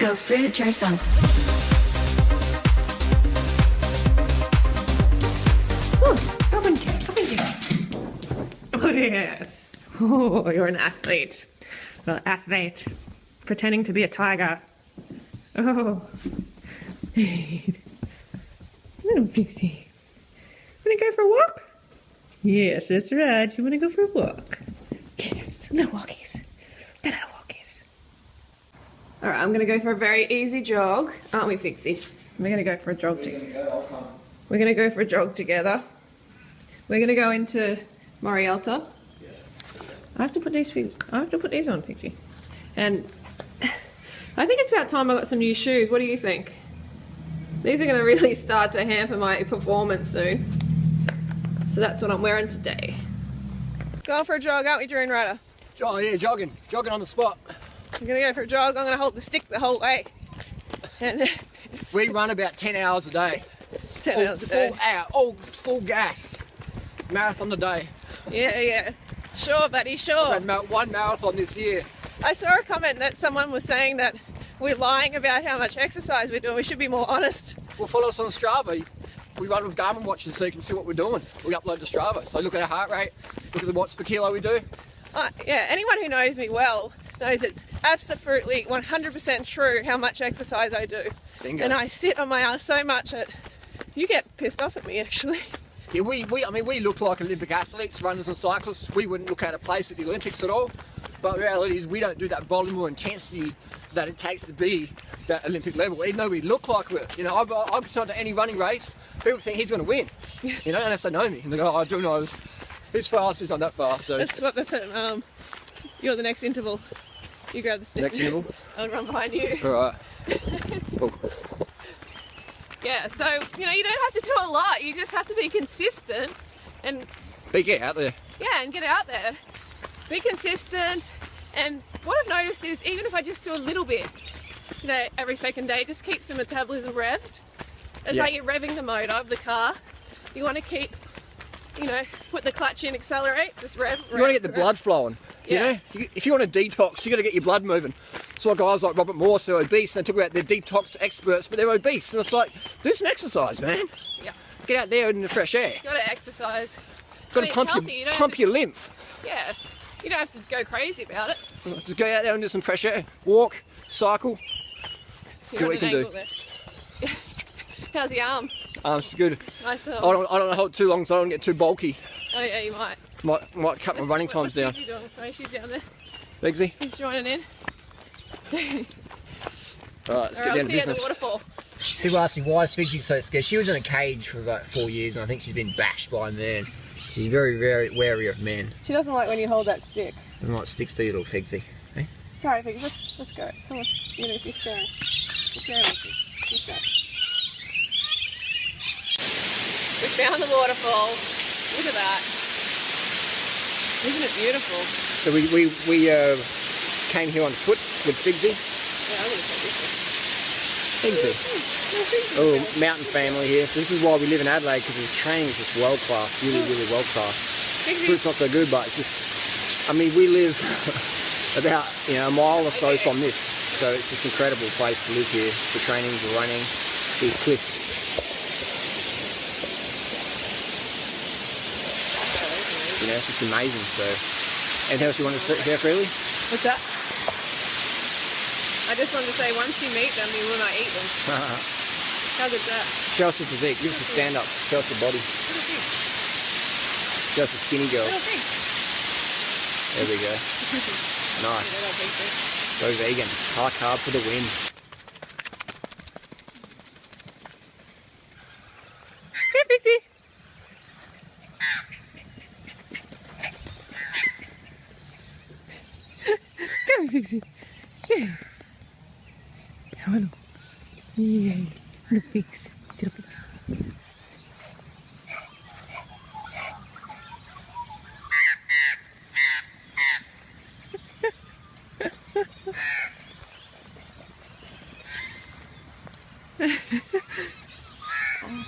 Go fruit person. Oh, come on, Jack. Come on, Jack. Oh, yes. Oh, you're an athlete. Well, athlete. Pretending to be a tiger. Oh. Little Figsy. Wanna go for a walk? Yes, that's right. You wanna go for a walk? Yes, little walkies. The little walkies. Alright, I'm gonna go for a very easy jog. Aren't we, Figsy? We're gonna go for a jog together. We're gonna go for a jog together. We're gonna go into Morialta. I have to put these on, Figsy. And I think it's about time I got some new shoes. What do you think? These are going to really start to hamper my performance soon. So that's what I'm wearing today. Going for a jog, aren't we, Dream Rider? Oh yeah, jogging. Jogging on the spot. We're going to go for a jog. I'm going to hold the stick the whole way. And we run about 10 hours a day. 10 hours a day. Full hour, all full gas. Marathon a day. Yeah, yeah. Sure, buddy, sure. I've had one marathon this year. I saw a comment that someone was saying that we're lying about how much exercise we're doing. We should be more honest. Well, follow us on Strava. We run with Garmin watches so you can see what we're doing. We upload to Strava. So look at our heart rate, look at the watts per kilo we do. Yeah, anyone who knows me well knows it's absolutely 100% true how much exercise I do. Bingo. And I sit on my ass so much that you get pissed off at me, actually. Yeah, I mean, we look like Olympic athletes, runners and cyclists. We wouldn't look out of place at the Olympics at all. But the reality is we don't do that volume or intensity that it takes to be that Olympic level. Even though we look like it, you know, I've gone to any running race, people think he's going to win, you know, unless they know me. And they go, oh, I do know he's fast, he's not that fast. So that's it. You're the next interval. You grab the stick. Next interval? I'll run behind you. All right. Oh. Yeah, so, you know, you don't have to do a lot. You just have to be consistent and... Get out there. Yeah, and get out there. Be consistent. And what I've noticed is even if I just do a little bit, you know, every second day, it just keeps the metabolism revved. It's like you're revving the motor of the car. You want to keep, you know, put the clutch in, accelerate, just rev. You want to get the blood flowing. You know, if you want to detox, you got to get your blood moving. That's why guys like Robert Morse are obese, and they talk about they're detox experts, but they're obese. And it's like, do some exercise, man. Yeah. Get out there in the fresh air. You got to exercise. Got to pump your lymph. Yeah. You don't have to go crazy about it. Just go out there and do some fresh air. Walk, cycle. Do what you can do. How's the arm? Arm's good. Nice. I don't want to hold it too long so I don't get too bulky. Oh yeah, you might. Might cut my running times down. What's Figsy doing? Oh, she's down there. Figsy? He's joining in. Alright, let's get down to business. The waterfall. People ask me why is Figsy so scared. She was in a cage for about 4 years and I think she's been bashed by a man. She's very, very wary of men. She doesn't like when you hold that stick. Doesn't like sticks to you, little Figsy. Hey? Sorry, Figsy, let's go. Come on. You know, fish sharing. Fish sharing. Let's go. We found the waterfall. Look at that. Isn't it beautiful? So we came here on foot with Figsy. Yeah, I'm going to take this one. Figsy. Oh, mountain family here. So this is why we live in Adelaide, because the training is just world class, really, really world class. Food's not so good, but it's just, I mean, we live about, you know, a mile or so from this. So it's just an incredible place to live here. The training, the running, these cliffs. You know, it's just amazing. So, anything else you want to share freely? What's that? I just wanted to say, once you meet them, you will not eat them. How good's that? Show us the physique. Give us a stand up. Show us the body. Show us the skinny girls. There we go. Nice. Go vegan. High carb for the win. Here, Figsy. Come here, Figsy. Yeah. Hello. Yay. Little pigs. Little pigs. Oh,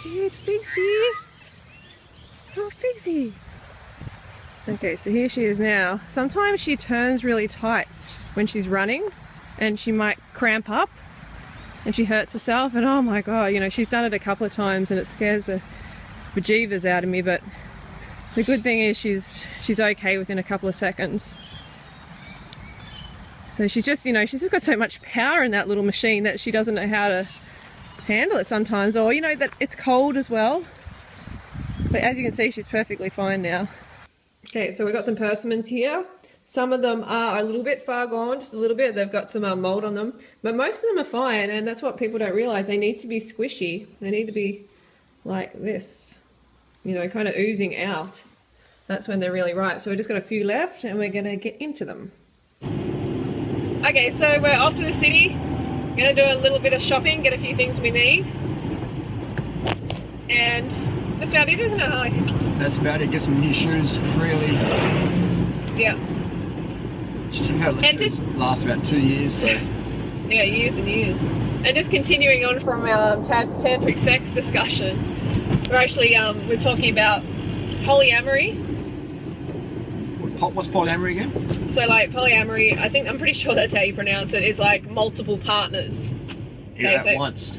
shit, Figsy. Oh, Figsy. Okay, so here she is now. Sometimes she turns really tight when she's running. and she might cramp up and she hurts herself, and oh my god, you know, she's done it a couple of times and it scares the bejeevers out of me, but the good thing is she's okay within a couple of seconds. So she's just, you know, she's just got so much power in that little machine that she doesn't know how to handle it sometimes, or you know, that it's cold as well. But as you can see, she's perfectly fine now. Okay, so we've got some persimmons here. Some of them are a little bit far gone, just a little bit. They've got some mold on them, but most of them are fine, and that's what people don't realize. They need to be squishy. They need to be like this, you know, kind of oozing out. That's when they're really ripe. So we've just got a few left, and we're gonna get into them. Okay, so we're off to the city. Gonna do a little bit of shopping, get a few things we need, and that's about it, isn't it, Harley? That's about it. Get some new shoes for freely. Yeah. And just last about 2 years. So. Yeah, years and years. And just continuing on from our tantric sex discussion, we're talking about polyamory. What's polyamory again? So like polyamory, I'm pretty sure that's how you pronounce it, is like multiple partners. Yeah, okay, at once.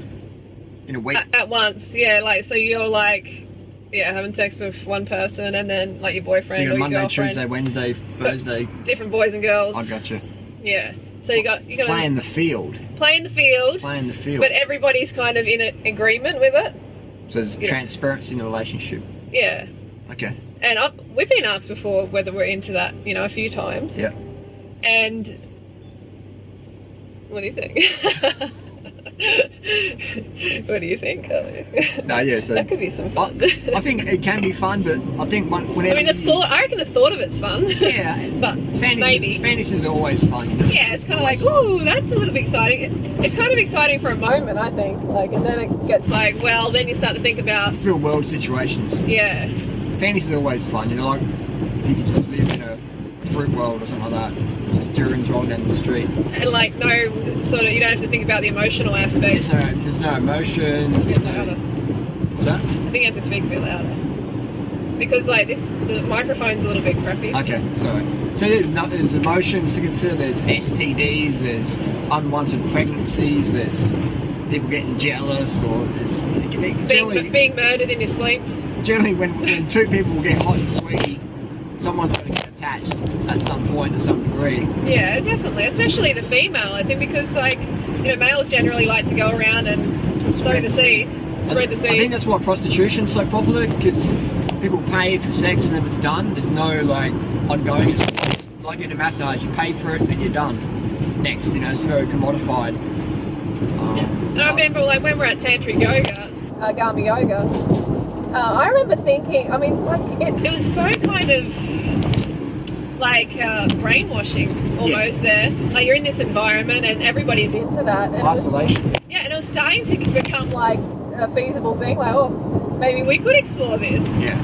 In a week. At once, yeah. Like, so you're like, yeah, having sex with one person, and then like your boyfriend, so you got or your Monday, girlfriend. Tuesday, Wednesday, Thursday. Different boys and girls. I gotcha. Yeah. So you got play in the field. Play in the field. Play in the field. But everybody's kind of in agreement with it. So there's transparency in the relationship. Yeah. Okay. And we've been asked before whether we're into that, you know, a few times. Yeah. And what do you think? What do you think? No, yeah, so that could be some fun. I think it can be fun, but I think whenever I reckon the thought of it's fun. Yeah, but fantasies are always fun. You know? Yeah, it's kind of like, ooh, that's a little bit exciting. It's kind of exciting for a moment, I think. Like, and then it gets like, well, then you start to think about real world situations. Yeah. Fantasies are always fun, you know, like if you could just live in a fruit world or something like that, just durians rolling down the street. And like, no sort of, you don't have to think about the emotional aspects. There's no emotions. There's no other. What's that? I think you have to speak a bit louder. Because like the microphone's a little bit crappy. Okay, sorry. So there's emotions to consider, there's STDs, there's unwanted pregnancies, there's people getting jealous, or there's being murdered in your sleep. Generally when two people get hot and sweaty, someone's going to get attached at some point to some degree. Yeah, definitely. Especially the female, I think, because like, you know, males generally like to go around and sow the seed, spread the seed. I think that's why prostitution's so popular, because people pay for sex and then it's done. There's no like ongoing. It's like getting a massage, you pay for it and you're done. Next, you know, it's very commodified. And I remember like when we're at tantric yoga, Gami yoga, I remember thinking, I mean, like it was so kind of like brainwashing almost there. Like you're in this environment and everybody's into that. And isolation. And it was starting to become like a feasible thing. Like, oh, maybe we could explore this. Yeah.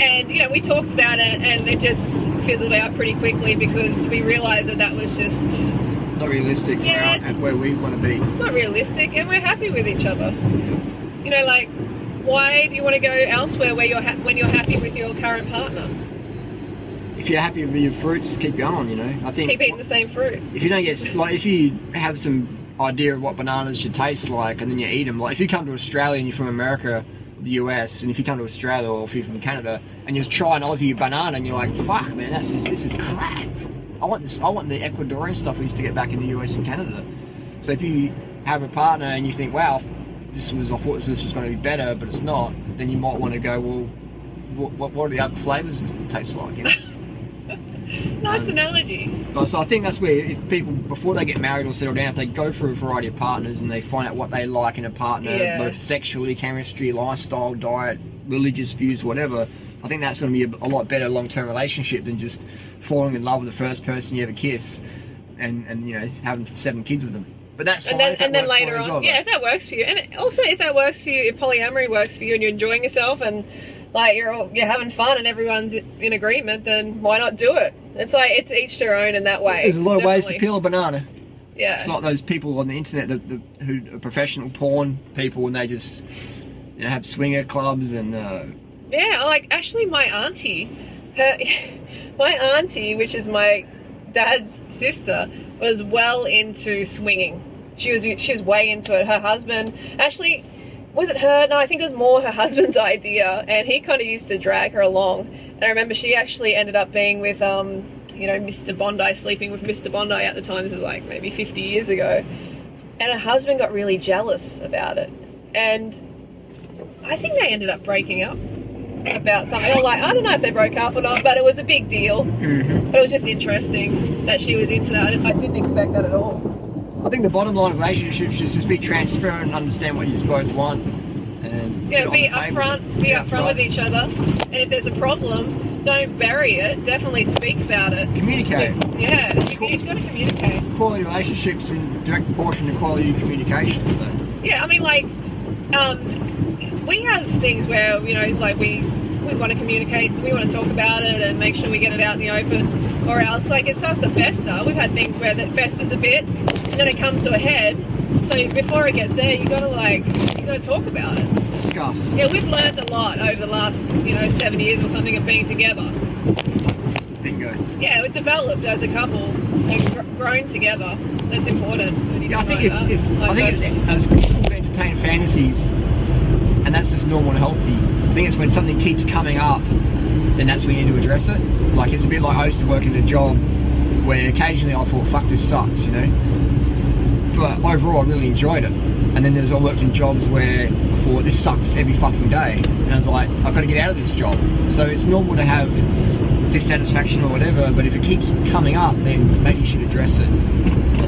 And you know, we talked about it, and it just fizzled out pretty quickly because we realised that was just not realistic for where we want to be. Not realistic, and we're happy with each other. You know, like, why do you want to go elsewhere where when you're happy with your current partner? If you're happy with your fruits, keep going. You know, I think keep eating the same fruit. If you don't get like, if you have some idea of what bananas should taste like, and then you eat them. Like if you come to Australia and you're from America, the US, and if you come to Australia or if you're from Canada and you try an Aussie banana and you're like, fuck man, this is crap. I want the Ecuadorian stuff we used to get back in the US and Canada. So if you have a partner and you think, wow, I thought this was going to be better, but it's not, then you might want to go, well, what are the other flavours taste like, you know? Nice analogy. So I think that's where if people, before they get married or settle down, if they go through a variety of partners and they find out what they like in a partner, both sexually, chemistry, lifestyle, diet, religious views, whatever, I think that's going to be a lot better long-term relationship than just falling in love with the first person you ever kiss and you know, having 7 kids with them. But that's fine. And then later on, well, if that works for you, and also if that works for you, if polyamory works for you and you're enjoying yourself and like you're having fun and everyone's in agreement, then why not do it? It's like, it's each their own in that way. There's a lot of ways to peel a banana. Yeah. It's like those people on the internet who are professional porn people, and they just, you know, have swinger clubs and yeah, like actually my auntie, which is my dad's sister, was well into swinging. She was way into it. Her husband, actually, was it her? No, I think it was more her husband's idea, and he kind of used to drag her along. And I remember she actually ended up being with, you know, Mr. Bondi, sleeping with Mr. Bondi at the time. This is like maybe 50 years ago. And her husband got really jealous about it. And I think they ended up breaking up about something. Or like, I don't know if they broke up or not, but it was a big deal. But it was just interesting that she was into that. I didn't expect that at all. I think the bottom line of relationships is just be transparent and understand what you both want. And yeah, be upfront with each other. And if there's a problem, don't bury it. Definitely speak about it. Communicate. Yeah, you've got to communicate. Quality relationships in direct proportion to quality of communication. So. Yeah, I mean, like, we have things where, you know, like we want to communicate, we want to talk about it and make sure we get it out in the open, or else like it starts to fester. We've had things where that festers a bit and then it comes to a head. So before it gets there, you gotta talk about it. Discuss. Yeah, we've learned a lot over the last, you know, 7 years or something of being together. Bingo. Yeah, we've developed as a couple and grown together. That's important. When you Yeah, I think it's as people entertain fantasies, and that's just normal and healthy. I think it's when something keeps coming up, then that's when you need to address it. Like, it's a bit like I used to work in a job where occasionally I thought, fuck, this sucks, you know? But overall I really enjoyed it. And then I worked in jobs where I thought, this sucks every fucking day. And I was like, I've got to get out of this job. So it's normal to have dissatisfaction or whatever, but if it keeps coming up, then maybe you should address it.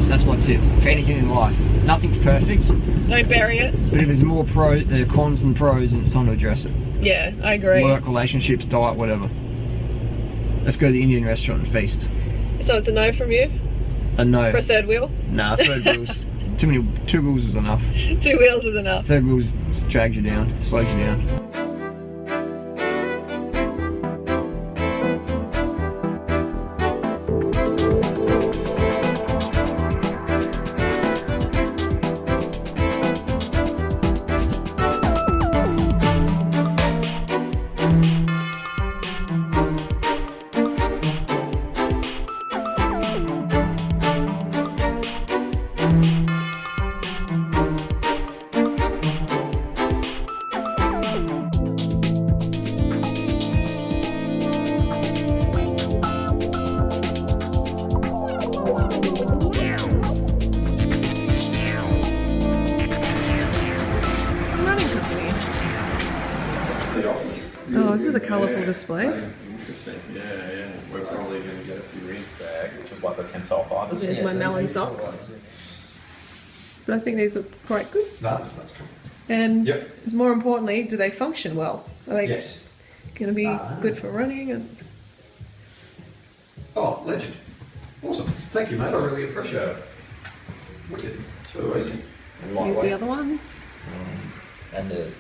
That's my tip for anything in life. Nothing's perfect. Don't bury it. But if there's more cons than pros, then it's time to address it. Yeah, I agree. Work, relationships, diet, whatever. Let's go to the Indian restaurant and feast. So it's a no from you? A no. For a third wheel? Nah, third wheels. Two wheels is enough. 2 wheels is enough. Third wheels drags you down, slows you down. Oh, this is a colourful display. Interesting. Yeah. We're probably going to get a few ink bag, which is like the tensile fibers. There's my melon socks. But I think these look quite good. That's cool. And more importantly, do they function well? Are they Yes. going to be good for running? And Oh, legend. Awesome. Thank you, mate. I really appreciate it. Wicked. So easy. And here's the other one. And the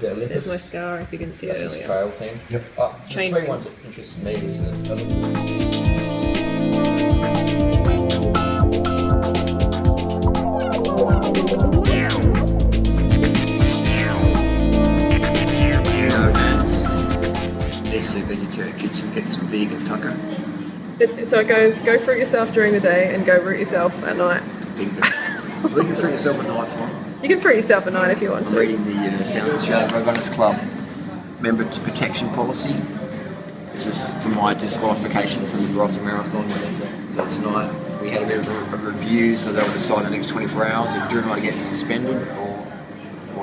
Olympus. There's my scar if you can see it That's earlier. this trail thing. Yep. The Chain three ring. ones that interested me was the these two vegetarian kids can get some vegan tucker. So it goes, go fruit yourself during the day and go root yourself at night. We can fruit yourself at night time. You can fruit yourself at night if you want I'm to. reading the South Australian Road Runners Club member protection policy. This is for my disqualification from the Boston Marathon. So tonight we had a bit of a review, so they'll decide in the next 24 hours if Drew gets suspended or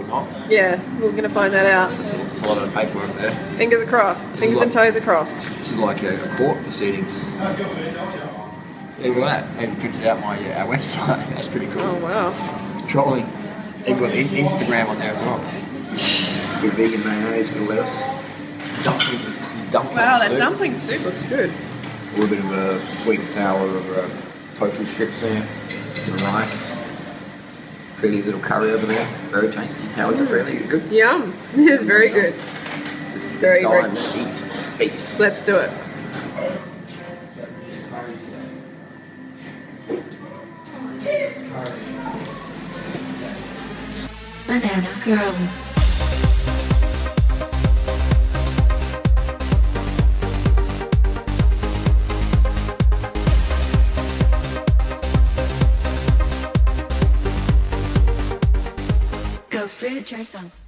not. Yeah, we're going to find that out. It's a lot of paperwork there. Fingers are crossed. Fingers and toes are crossed. This is like a court proceedings. Yeah, look at that. I even printed out my our website. That's pretty cool. Oh, wow. Trolling. They've got Instagram on there as well. Good vegan mayonnaise, good lettuce. Dumpling Wow, that soup. dumpling soup looks good. A little bit of a sweet and sour of tofu strips there. Some rice. Freely's little curry over there. Very tasty. How is it, Freely? Good? Yum. It's very good. Let's Very dine, good. let's eat. Feast. Let's do it. Banana Girl. So fruit yourself.